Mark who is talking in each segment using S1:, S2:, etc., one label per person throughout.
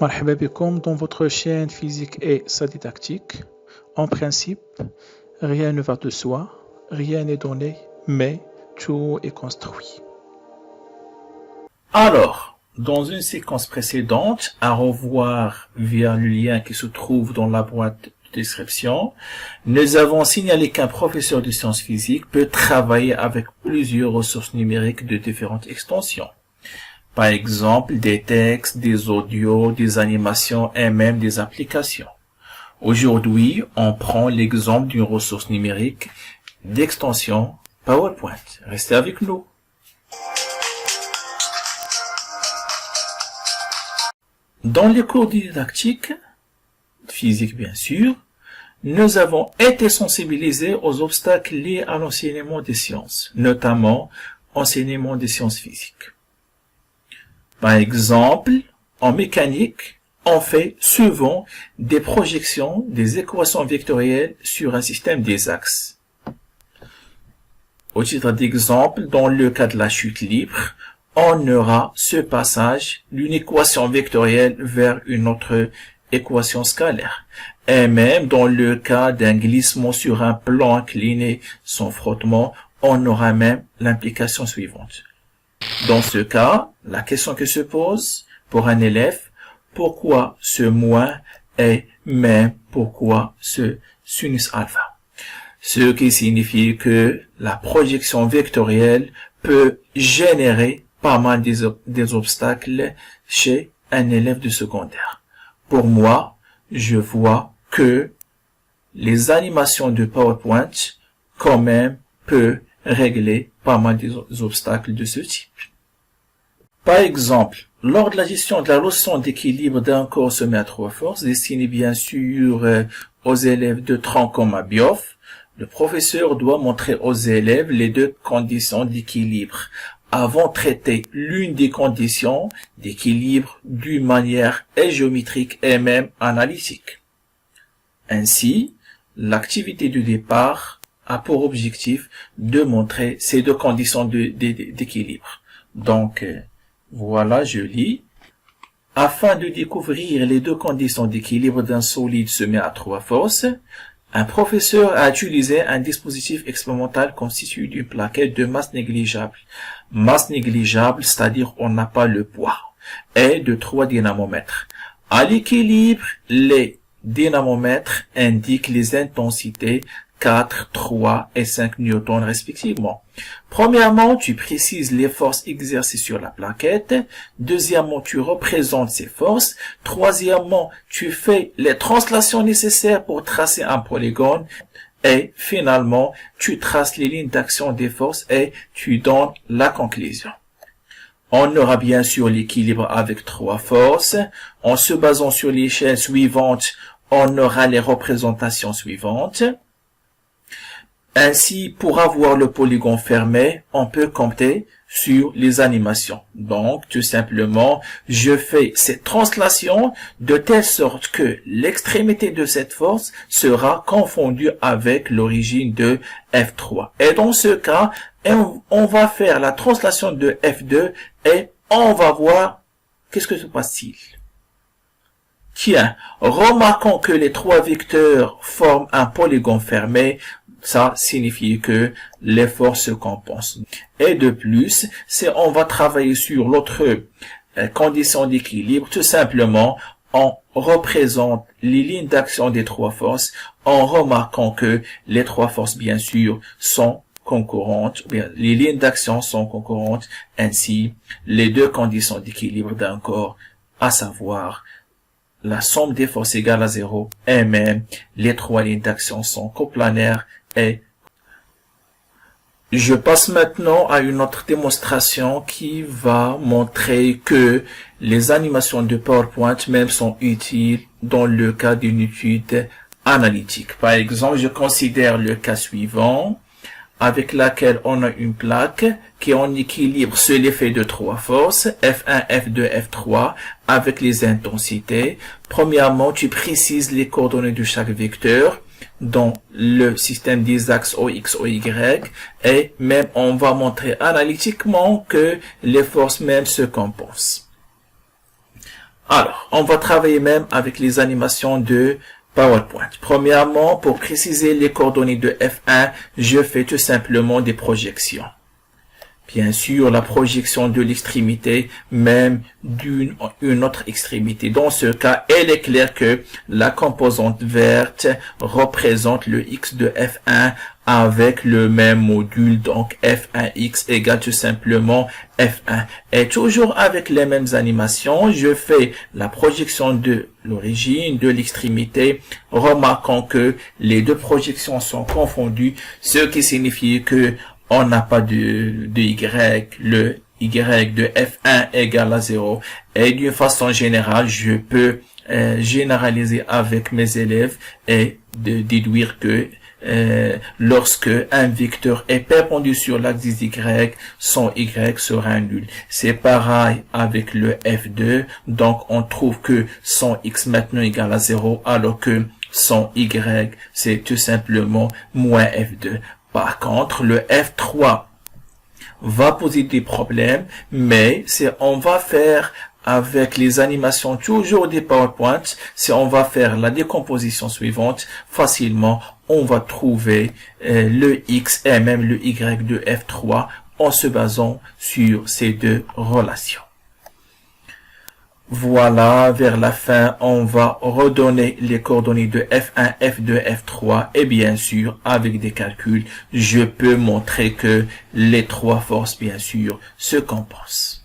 S1: مرحبا بكم dans votre chaîne Physique et sa didactique. En principe, rien ne va de soi, rien n'est donné, mais tout est construit.
S2: Alors, dans une séquence précédente, à revoir via le lien qui se trouve dans la boîte de description, nous avons signalé qu'un professeur de sciences physiques peut travailler avec plusieurs ressources numériques de différentes extensions. Par exemple, des textes, des audios, des animations et même des applications. Aujourd'hui, on prend l'exemple d'une ressource numérique d'extension PowerPoint. Restez avec nous. Dans les cours didactiques, physique bien sûr, nous avons été sensibilisés aux obstacles liés à l'enseignement des sciences, notamment enseignement des sciences physiques. Par exemple, en mécanique, on fait souvent des projections des équations vectorielles sur un système des axes. Au titre d'exemple, dans le cas de la chute libre, on aura ce passage d'une équation vectorielle vers une autre équation scalaire. Et même dans le cas d'un glissement sur un plan incliné sans frottement, on aura même l'implication suivante. Dans ce cas, la question que se pose pour un élève, pourquoi ce moins et même pourquoi ce sinus alpha? Ce qui signifie que la projection vectorielle peut générer pas mal des obstacles chez un élève de secondaire. Pour moi, je vois que les animations de PowerPoint, quand même, peuvent régler pas mal des obstacles de ce type. Par exemple, lors de la gestion de la leçon d'équilibre d'un corps soumis à trois forces, destinée bien sûr aux élèves de tronc comme à BIOF, le professeur doit montrer aux élèves les deux conditions d'équilibre avant de traiter l'une des conditions d'équilibre d'une manière géométrique et même analytique. Ainsi, l'activité de départ a pour objectif de montrer ces deux conditions d'équilibre. Donc, voilà, je lis. Afin de découvrir les deux conditions d'équilibre d'un solide soumis à trois forces, un professeur a utilisé un dispositif expérimental constitué d'une plaquette de masse négligeable. Masse négligeable, c'est-à-dire on n'a pas le poids, et de 3 dynamomètres. À l'équilibre, les dynamomètres indiquent les intensités 4, 3 et 5 newtons respectivement. Premièrement, tu précises les forces exercées sur la plaquette. Deuxièmement, tu représentes ces forces. Troisièmement, tu fais les translations nécessaires pour tracer un polygone. Et finalement, tu traces les lignes d'action des forces et tu donnes la conclusion. On aura bien sûr l'équilibre avec 3 forces. En se basant sur l'échelle suivante, on aura les représentations suivantes. Ainsi, pour avoir le polygone fermé, on peut compter sur les animations. Donc, tout simplement, je fais cette translation de telle sorte que l'extrémité de cette force sera confondue avec l'origine de F3. Et dans ce cas, on va faire la translation de F2 et on va voir qu'est-ce que se passe-t-il. Tiens, remarquons que les 3 vecteurs forment un polygone fermé. Ça signifie que les forces se compensent. Et de plus, on va travailler sur l'autre condition d'équilibre. Tout simplement, on représente les lignes d'action des 3 forces en remarquant que les 3 forces, bien sûr, sont concurrentes. Les lignes d'action sont concurrentes. Ainsi, les deux conditions d'équilibre d'un corps, à savoir la somme des forces égale à 0 et même les 3 lignes d'action sont coplanaires. Et je passe maintenant à une autre démonstration qui va montrer que les animations de PowerPoint même sont utiles dans le cas d'une étude analytique. Par exemple, je considère le cas suivant avec laquelle on a une plaque qui est en équilibre sur l'effet de 3 forces, F1, F2, F3, avec les intensités. Premièrement, tu précises les coordonnées de chaque vecteur dans le système des axes OX, OY, et même on va montrer analytiquement que les forces même se compensent. Alors, on va travailler même avec les animations de PowerPoint. Premièrement, pour préciser les coordonnées de F1, je fais tout simplement des projections. Bien sûr, la projection de l'extrémité, même d'une autre extrémité. Dans ce cas, il est clair que la composante verte représente le X de F1 avec le même module, donc F1X égale tout simplement F1. Et toujours avec les mêmes animations, je fais la projection de l'origine, de l'extrémité, remarquant que les deux projections sont confondues, ce qui signifie que on n'a pas de Y, le Y de F1 égale à 0. Et d'une façon générale, je peux généraliser avec mes élèves et de déduire que lorsque un vecteur est perpendiculaire sur l'axe Y, son Y sera nul. C'est pareil avec le F2, donc on trouve que son X maintenant égale à 0, alors que son Y, c'est tout simplement moins F2. Par contre, le F3 va poser des problèmes, mais on va faire avec les animations toujours des PowerPoint, si on va faire la décomposition suivante, facilement, on va trouver le X et même le Y de F3 en se basant sur ces deux relations. Voilà, vers la fin, on va redonner les coordonnées de F1, F2, F3 et bien sûr, avec des calculs, je peux montrer que les trois forces, bien sûr, se compensent.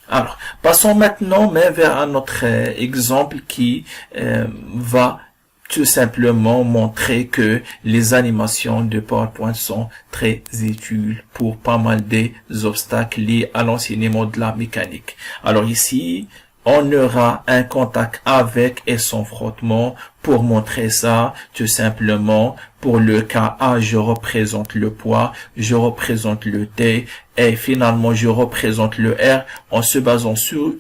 S2: Alors, passons maintenant vers un autre exemple qui va tout simplement montrer que les animations de PowerPoint sont très utiles pour pas mal des obstacles liés à l'enseignement de la mécanique. Alors ici, on aura un contact avec et sans frottement. Pour montrer ça, tout simplement, pour le cas A, je représente le poids, je représente le T, et finalement, je représente le R en se basant sur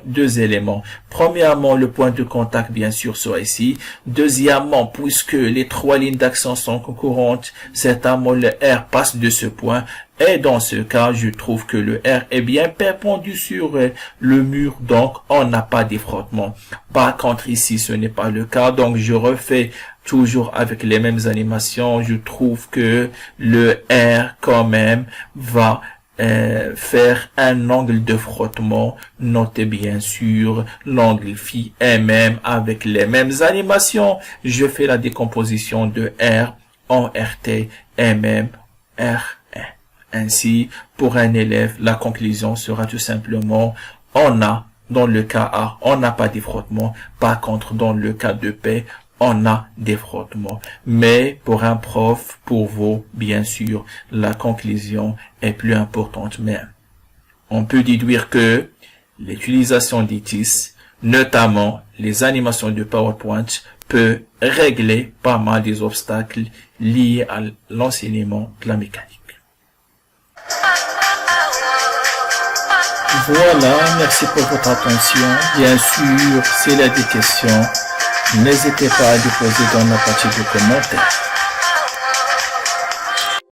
S2: deux éléments. Premièrement, le point de contact, bien sûr, sera ici. Deuxièmement, puisque les trois lignes d'action sont concurrentes, certainement le R passe de ce point. Et dans ce cas, je trouve que le R est bien perpendu sur le mur, donc on n'a pas de frottement. Par contre, ici, ce n'est pas le cas, donc je refais toujours avec les mêmes animations. Je trouve que le R, quand même, va faire un angle de frottement. Notez bien sûr l'angle phi et même avec les mêmes animations, je fais la décomposition de R en RT et même R1. Ainsi, pour un élève, la conclusion sera tout simplement, dans le cas A, on n'a pas de frottement. Par contre, dans le cas de P, on a des frottements. Mais pour un prof, pour vous, bien sûr, la conclusion est plus importante même. On peut déduire que l'utilisation d'ITIS, notamment les animations de PowerPoint, peut régler pas mal des obstacles liés à l'enseignement de la mécanique. Voilà, merci pour votre attention. Bien sûr, s'il y a des questions, n'hésitez pas à les poser dans la partie de commentaires.